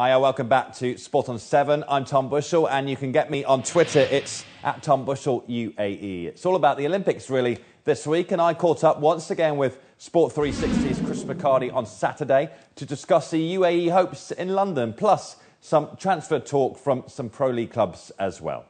Hi, welcome back to Sport on 7. I'm Tom Bushell, and you can get me on Twitter. It's at Tom Bushell UAE. It's all about the Olympics, really, this week, and I caught up once again with Sport 360's Chris McHardy on Saturday to discuss the UAE hopes in London, plus some transfer talk from some Pro League clubs as well.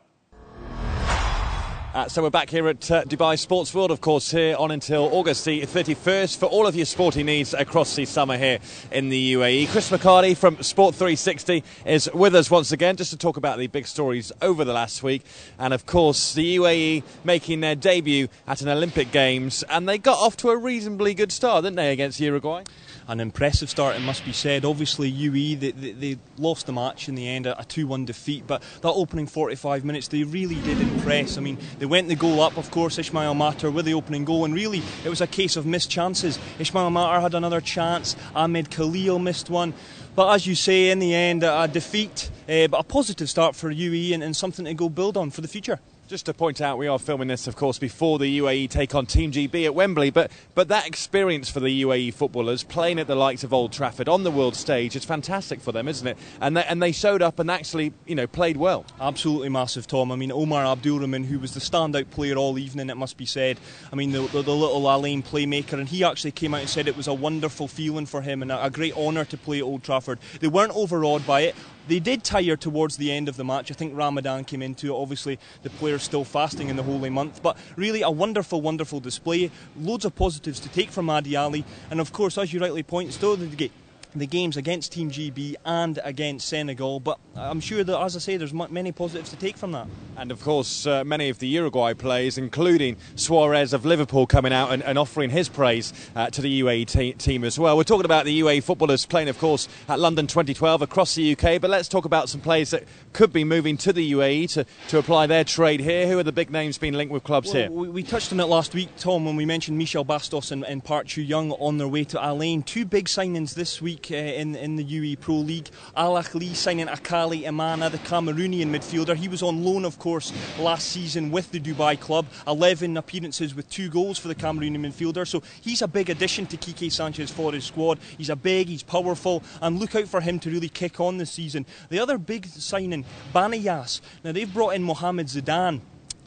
So we're back here at Dubai Sports World, of course, here on until August the 31st for all of your sporting needs across the summer here in the UAE. Chris McHardy from Sport 360 is with us once again just to talk about the big stories over the last week. And, of course, the UAE making their debut at an Olympic Games, and they got off to a reasonably good start, didn't they, against Uruguay? An impressive start, it must be said. Obviously, UAE, they lost the match in the end, a 2-1 defeat, but that opening 45 minutes, they really did impress. I mean, they went the goal up, of course, Ismail Matar with the opening goal, and really, it was a case of missed chances. Ismail Matar had another chance, Ahmed Khalil missed one, but as you say, in the end, a defeat, but a positive start for UAE and something to go build on for the future. Just to point out, we are filming this, of course, before the UAE take on Team GB at Wembley, but that experience for the UAE footballers, playing at the likes of Old Trafford on the world stage, is fantastic for them, isn't it? And they showed up and actually, played well. Absolutely massive, Tom. I mean, Omar Abdulrahman, who was the standout player all evening, it must be said. I mean, the little Alain playmaker, and he actually came out and said it was a wonderful feeling for him and a great honour to play at Old Trafford. They weren't overawed by it. They did tire towards the end of the match. I think Ramadan came into it. Obviously, the players still fasting in the holy month. But really, a wonderful, wonderful display. Loads of positives to take from Adi Ali. And of course, as you rightly point, still the games against Team GB and against Senegal, but I'm sure that, as I say, there's many positives to take from that. And of course, many of the Uruguay players, including Suarez of Liverpool, coming out and offering his praise to the UAE team as well. We're talking about the UAE footballers playing, of course, at London 2012 across the UK, but let's talk about some players that could be moving to the UAE to apply their trade here. Who are the big names being linked with clubs here? We touched on it last week, Tom, when we mentioned Michel Bastos and Park Chu-young on their way to Alain. Two big signings this week in the UAE Pro League. Al Ahly signing Akali Imana, the Cameroonian midfielder. He was on loan, of course, last season with the Dubai club. 11 appearances with 2 goals for the Cameroonian midfielder. So he's a big addition to Quique Sanchez for his squad. He's powerful, and look out for him to really kick on this season. The other big signing, Baniyas. Now, they've brought in Mohamed Zidane,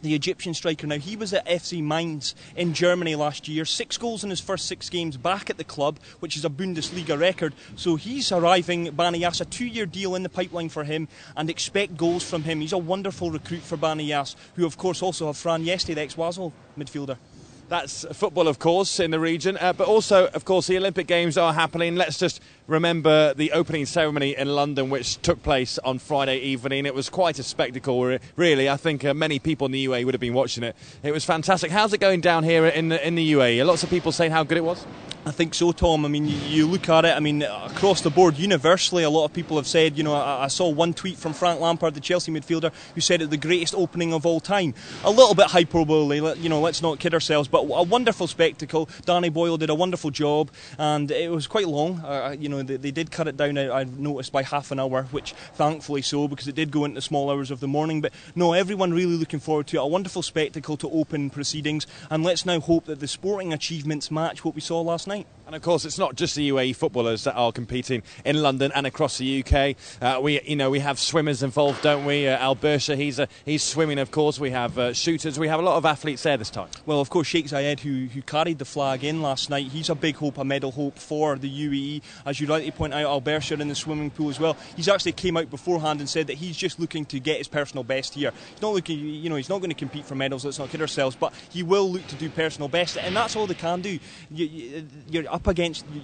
the Egyptian striker. Now, he was at FC Mainz in Germany last year. 6 goals in his first 6 games back at the club, which is a Bundesliga record. So he's arriving, Baniyas, a 2-year deal in the pipeline for him, and expect goals from him. He's a wonderful recruit for Baniyas, who of course also have Fran Yeste, the ex-Basel midfielder. That's football, of course, in the region, but also, of course, the Olympic Games are happening. Let's just remember the opening ceremony in London, which took place on Friday evening. It was quite a spectacle, really. I think many people in the UAE would have been watching it. It was fantastic. How's it going down here in the UAE? Lots of people saying how good it was? I think so, Tom. I mean, you look at it, I mean, across the board, universally, a lot of people have said, I saw one tweet from Frank Lampard, the Chelsea midfielder, who said it the greatest opening of all time. A little bit hyperbole, let's not kid ourselves, but a wonderful spectacle. Danny Boyle did a wonderful job, and it was quite long. They did cut it down, I've noticed, by half an hour, which thankfully so, because it did go into the small hours of the morning. But no, everyone really looking forward to it. A wonderful spectacle to open proceedings, and let's now hope that the sporting achievements match what we saw last night. And of course, it's not just the UAE footballers that are competing in London and across the UK. We have swimmers involved, don't we? Al Bersha, he's swimming, of course. We have shooters. We have a lot of athletes there this time. Well, of course, Sheikh Zayed, who carried the flag in last night, he's a big hope, a medal hope for the UAE. As you rightly point out, Al Bersha in the swimming pool as well. He's actually came out beforehand and said that he's just looking to get his personal best here. He's not looking, he's not going to compete for medals. Let's not kid ourselves, but he will look to do personal best, and that's all they can do.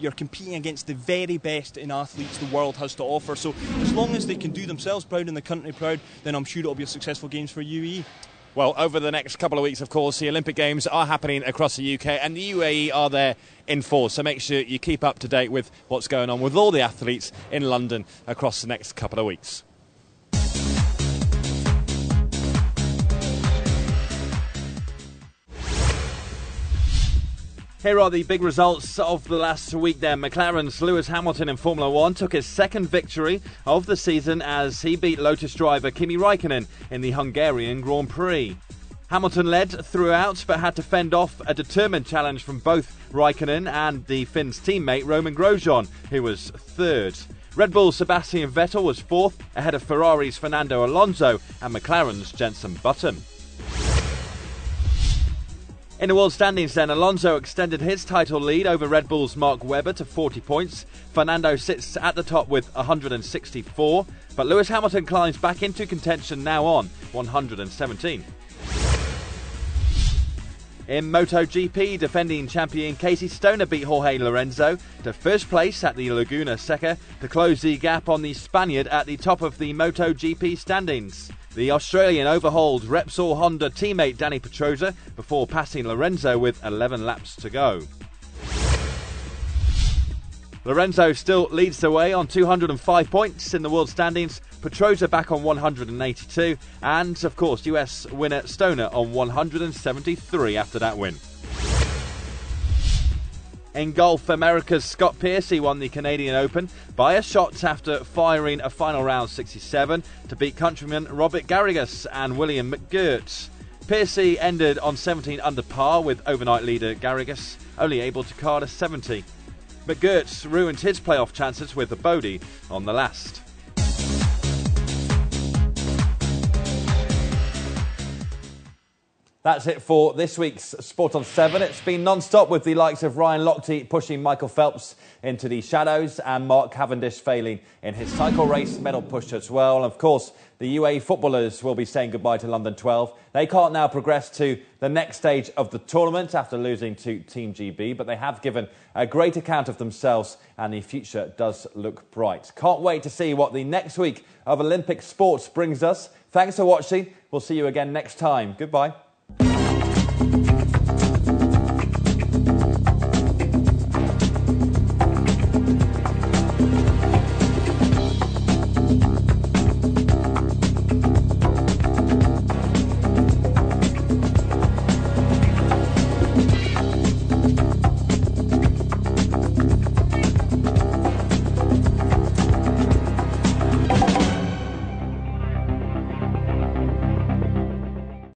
You're competing against the very best in athletes the world has to offer. So as long as they can do themselves proud and the country proud, then I'm sure it'll be a successful Games for UAE. Well, over the next couple of weeks, of course, the Olympic Games are happening across the UK, and the UAE are there in force. So make sure you keep up to date with what's going on with all the athletes in London across the next couple of weeks. Here are the big results of the last week then. McLaren's Lewis Hamilton in Formula 1 took his second victory of the season as he beat Lotus driver Kimi Räikkönen in the Hungarian Grand Prix. Hamilton led throughout but had to fend off a determined challenge from both Räikkönen and the Finn's teammate Roman Grosjean, who was third. Red Bull's Sebastian Vettel was 4th, ahead of Ferrari's Fernando Alonso and McLaren's Jenson Button. In the world standings then, Alonso extended his title lead over Red Bull's Mark Webber to 40 points. Fernando sits at the top with 164, but Lewis Hamilton climbs back into contention now on 117. In MotoGP, defending champion Casey Stoner beat Jorge Lorenzo to first place at the Laguna Seca to close the gap on the Spaniard at the top of the MotoGP standings. The Australian overhauled Repsol Honda teammate Dani Pedrosa before passing Lorenzo with 11 laps to go. Lorenzo still leads the way on 205 points in the world standings, Pedrosa back on 182, and of course US winner Stoner on 173 after that win. In golf, America's Scott Piercy won the Canadian Open by a shot after firing a final round 67 to beat countrymen Robert Garrigus and William McGirt. Piercy ended on 17 under par with overnight leader Garrigus, only able to card a 70. McGirt ruined his playoff chances with a bogey on the last. That's it for this week's Sport on 7. It's been non-stop with the likes of Ryan Lochte pushing Michael Phelps into the shadows and Mark Cavendish failing in his cycle race medal push as well. And of course, the UAE footballers will be saying goodbye to London 12. They can't now progress to the next stage of the tournament after losing to Team GB, but they have given a great account of themselves and the future does look bright. Can't wait to see what the next week of Olympic sports brings us. Thanks for watching. We'll see you again next time. Goodbye.